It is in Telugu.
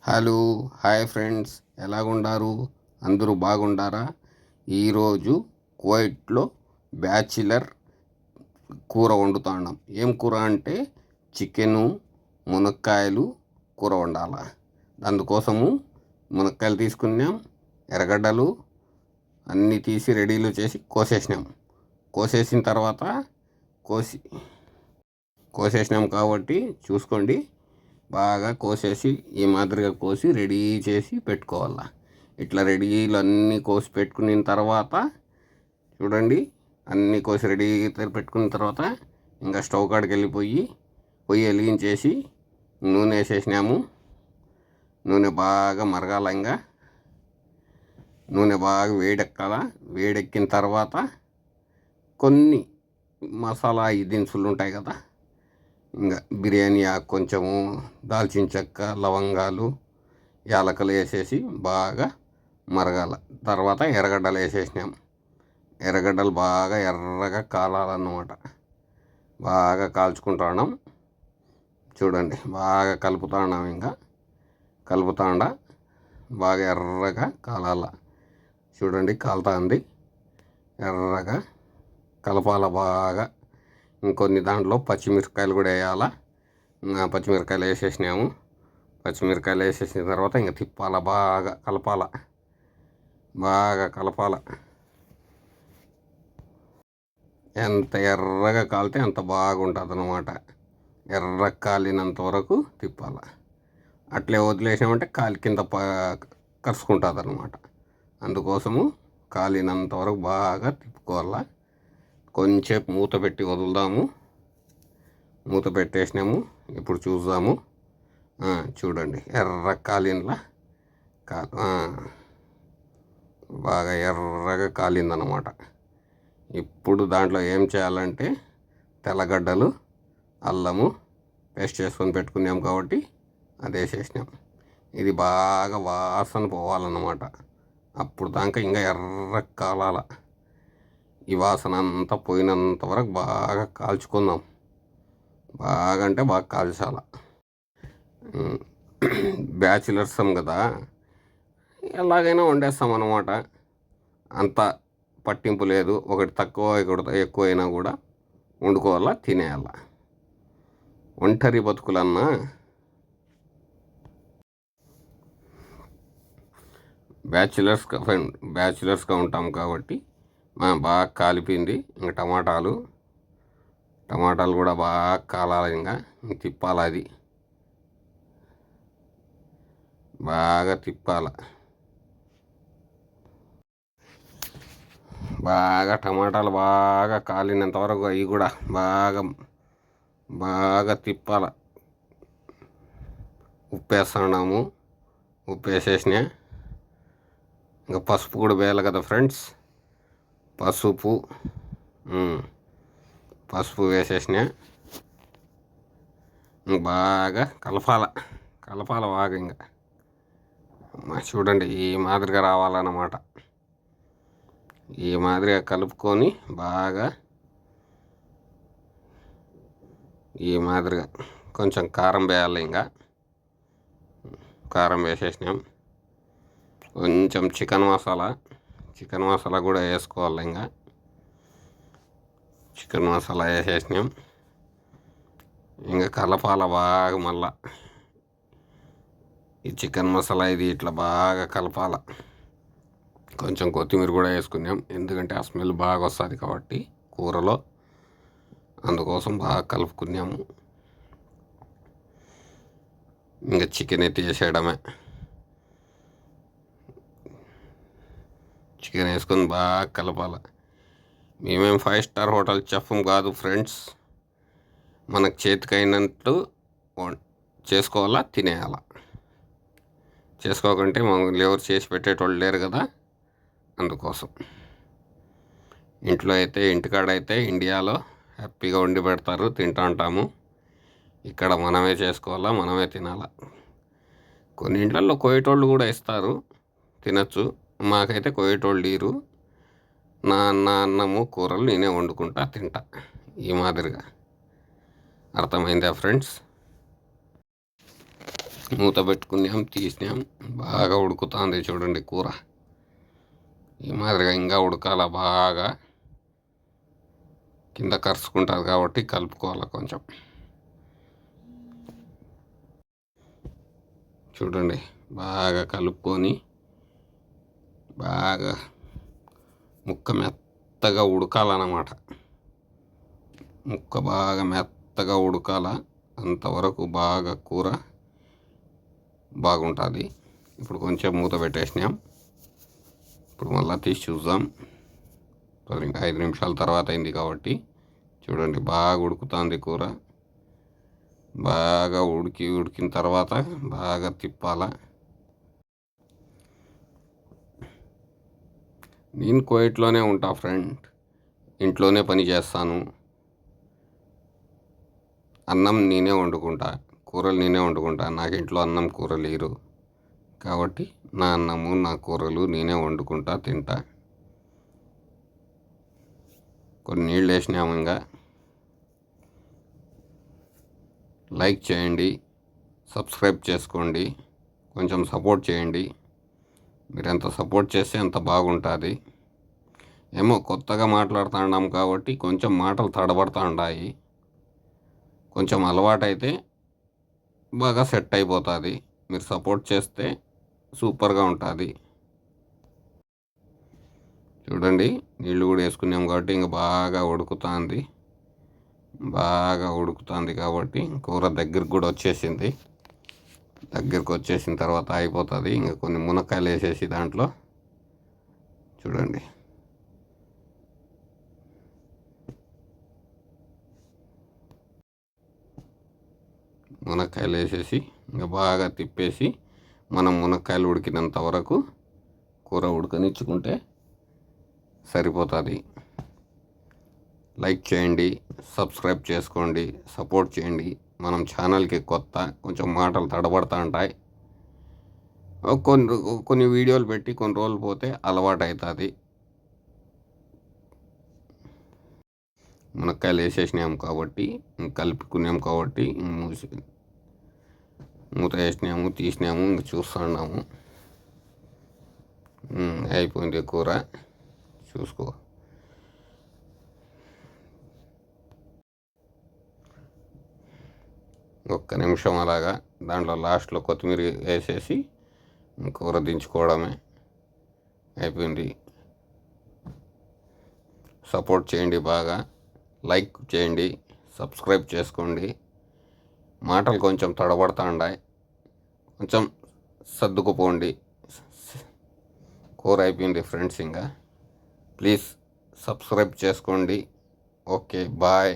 Hello hi friends, ఎలాగుండారు? అందరూ బాగుండారా? ఈరోజు కువైట్లో బ్యాచిలర్ కూర వండుతున్నాం. ఏం కూర అంటే చికెను, మునక్కాయలు కూర వండాల. అందుకోసము మునక్కాయలు తీసుకున్నాం, ఎర్రగడ్డలు అన్నీ తీసి రెడీలు చేసి కోసేసినాం. కోసేసిన తర్వాత కోసేసినాం కాబట్టి చూసుకోండి, బాగా కోసేసి ఈ మాదిరిగా కోసి రెడీ చేసి పెట్టుకోవాలి. ఇట్లా రెడీలు అన్నీ కోసి పెట్టుకున్న తర్వాత చూడండి, అన్నీ కోసి రెడీ పెట్టుకున్న తర్వాత ఇంకా స్టవ్ కాడికి వెళ్ళిపోయి పొయ్యి వెలిగించేసి నూనె వేసేసినాము. నూనె బాగా మరగాల. ఇంకా నూనె బాగా వేడెక్కాల. వేడెక్కిన తర్వాత కొన్ని మసాలా దినుసులు ఉంటాయి కదా, ఇంకా బిర్యానీ ఆకు కొంచెము, దాల్చిన చెక్క, లవంగాలు, యాలకలు వేసేసి బాగా మరగాల. తర్వాత ఎర్రగడ్డలు వేసేసినాం. ఎర్రగడ్డలు బాగా ఎర్రగా కాలాలన్నమాట. బాగా కాల్చుకుంటున్నాం. చూడండి, బాగా కలుపుతున్నాం. ఇంకా కలుపుతాండా బాగా ఎర్రగా కాలాల. చూడండి, కాలుతుంది. ఎర్రగా కలపాల బాగా. ఇంకొన్ని దాంట్లో పచ్చిమిరపకాయలు కూడా వేయాలా. పచ్చిమిరపకాయలు వేసేసినాము. పచ్చిమిరపకాయలు వేసేసిన తర్వాత ఇంకా తిప్పాల, బాగా కలపాల. బాగా కలపాల. ఎంత ఎర్రగా కాలితే అంత బాగుంటుంది అన్నమాట. ఎర్ర కాలినంత వరకు తిప్పాల. అట్లే వదిలేసామంటే కాలి కింద కరుచుకుంటుంది అన్నమాట. అందుకోసము కాలినంత వరకు బాగా తిప్పుకోవాలా. కొంచెంసేపు మూత పెట్టి వదులుదాము. మూత పెట్టేసినాము. ఇప్పుడు చూద్దాము. చూడండి, ఎర్ర కాలిన్లా బాగా ఎర్రగా కాలిందనమాట. ఇప్పుడు దాంట్లో ఏం చేయాలంటే తెల్లగడ్డలు, అల్లము పేస్ట్ చేసుకొని పెట్టుకున్నాం కాబట్టి అది వేసేసినాం. ఇది బాగా వాసన పోవాలన్నమాట. అప్పుడు దాకా ఇంకా ఎర్ర కాలాల. ఈ వాసన అంతా పోయినంత వరకు బాగా కాల్చుకుందాం. బాగా అంటే బాగా కాల్చాల. బ్యాచిలర్సం కదా, ఎలాగైనా వండేస్తాం అన్నమాట. అంత పట్టింపు లేదు. ఒకటి తక్కువ ఒకటి ఎక్కువ అయినా కూడా వండుకోవాలా, తినేయాల. ఒంటరి బతుకులన్నా బ్యాచిలర్స్గా ఉంటాం కాబట్టి బాగా కాలిపోయింది. ఇంకా టమాటాలు కూడా బాగా కాలాలి. ఇంకా తిప్పాలి. అది బాగా తిప్పాల. బాగా టమాటాలు బాగా కాలినంత వరకు అవి కూడా బాగా తిప్పాల. ఉప్పు వేస్తున్నాము. ఉప్పు వేసేసిన. ఇంకా పసుపు కూడా వేయాలి కదా ఫ్రెండ్స్. పసుపు వేసేసిన. బాగా కలపాల బాగా. ఇంకా చూడండి, ఈ మాదిరిగా రావాలన్నమాట. ఈ మాదిరిగా కలుపుకొని బాగా ఈ మాదిరిగా కొంచెం కారం వేయాలి. ఇంకా కారం వేసేసినాం. కొంచెం చికెన్ మసాలా కూడా వేసుకోవాలి. ఇంకా చికెన్ మసాలా వేసేసినాం. ఇంకా కలపాల బాగా. మళ్ళా ఈ చికెన్ మసాలా ఇది ఇట్లా బాగా కలపాల. కొంచెం కొత్తిమీర కూడా వేసుకున్నాం, ఎందుకంటే ఆ స్మెల్ బాగా వస్తుంది కాబట్టి కూరలో. అందుకోసం బాగా కలుపుకున్నాము. ఇంకా చికెన్ ఎత్తి చేసేయడమే. చికెన్ వేసుకొని బాగా కలపాలి. మేమేం 5 స్టార్ హోటల్ చెఫ్ కాదు ఫ్రెండ్స్. మనకు చేతికైనట్టు చేసుకోవాలా, తినేయాలా. చేసుకోకుంటే మమ్మల్ని ఎవరు చేసి పెట్టేటోళ్ళు లేరు కదా. అందుకోసం ఇంటికాడైతే ఇండియాలో హ్యాపీగా వండి పెడతారు, తింటూ ఉంటాము. ఇక్కడ మనమే చేసుకోవాలా, మనమే తినాలా. కొన్ని ఇంట్లలో కోయేటోళ్ళు కూడా ఇస్తారు, తినచ్చు. మాకైతే కోయేటోళ్ళు లేరు. నా అన్నము కూరలు నేనే వండుకుంటా, తింటా. ఈ మాదిరిగా అర్థమైందా ఫ్రెండ్స్? మూత పెట్టుకున్నాం, తీసినాం. బాగా ఉడుకుతుంది చూడండి కూర. ఈ మాదిరిగా ఇంకా ఉడకాల బాగా. కింద కరుచుకుంటుంది కాబట్టి కలుపుకోవాలి కొంచెం. చూడండి బాగా కలుపుకొని బాగా ముక్క మెత్తగా ఉడకాలన్నమాట. ముక్క బాగా మెత్తగా ఉడకాల, అంతవరకు బాగా కూర బాగుంటుంది. ఇప్పుడు కొంచెం మూత పెట్టేసినాం. ఇప్పుడు మళ్ళీ తీసి చూద్దాం. ఇంకా 5 నిమిషాల తర్వాత అయింది కాబట్టి చూడండి బాగా ఉడుకుతుంది కూర. బాగా ఉడికిన తర్వాత బాగా తిప్పాల. నేను కువైట్లోనే ఉంటా ఫ్రెండ్, ఇంట్లోనే పని చేస్తాను. అన్నం నేనే వండుకుంటా, కూరలు నేనే వండుకుంటా. నాకు ఇంట్లో అన్నం కూరలు లేరు కాబట్టి నా అన్నము నా కూరలు నేనే వండుకుంటా, తింటా. కొన్ని నీళ్ళు వేసినాము. ఇంకా లైక్ చేయండి, సబ్స్క్రైబ్ చేసుకోండి, కొంచెం సపోర్ట్ చేయండి. మీరు ఎంత సపోర్ట్ చేస్తే అంత బాగుంటుంది. ఏమో కొత్తగా మాట్లాడుతున్నాం కాబట్టి కొంచెం మాటలు తడబడుతూ ఉంటాయి. కొంచెం అలవాటైతే బాగా సెట్ అయిపోతుంది. మీరు సపోర్ట్ చేస్తే సూపర్గా ఉంటుంది. చూడండి నీళ్ళు కూడా వేసుకున్నాం కాబట్టి ఇంకా బాగా ఉడుకుతుంది. బాగా ఉడుకుతుంది కాబట్టి కూర దగ్గరికి కూడా వచ్చేసింది. దగ్గరికి వచ్చేసిన తర్వాత అయిపోతుంది. ఇంకా కొన్ని మునక్కాయలు వేసేసి దాంట్లో చూడండి మునక్కాయలు వేసేసి ఇంకా బాగా తిప్పేసి మనం మునక్కాయలు ఉడికినంత వరకు కూర ఉడకనిచ్చుకుంటే సరిపోతుంది. లైక్ చేయండి, సబ్స్క్రైబ్ చేసుకోండి, సపోర్ట్ చేయండి. మనం ఛానల్కి కొత్త, కొంచెం మాటలు తడబడుతూ ఉంటాయి. కొన్ని వీడియోలు పెట్టి కొన్ని రోజులు పోతే అలవాటు అవుతుంది. మునక్కాయలు వేసేసినాము కాబట్టి కలుపుకున్నాము కాబట్టి మూత వేసినాము, తీసినాము, ఇంక చూస్తున్నాము. అయిపోయింది కూర, చూసుకో. ఒక్క నిమిషం అలాగా దాంట్లో లాస్ట్లో కొత్తిమీర వేసేసి కూర దించుకోవడమే. అయిపోయింది. సపోర్ట్ చేయండి, బాగా లైక్ చేయండి, సబ్స్క్రైబ్ చేసుకోండి. మాటలు కొంచెం తడబడుతూ ఉన్నాయి, కొంచెం సర్దుకుపోండి. కూర అయిపోయింది ఫ్రెండ్స్. ఇంకా ప్లీజ్ సబ్స్క్రైబ్ చేసుకోండి. Okay, bye.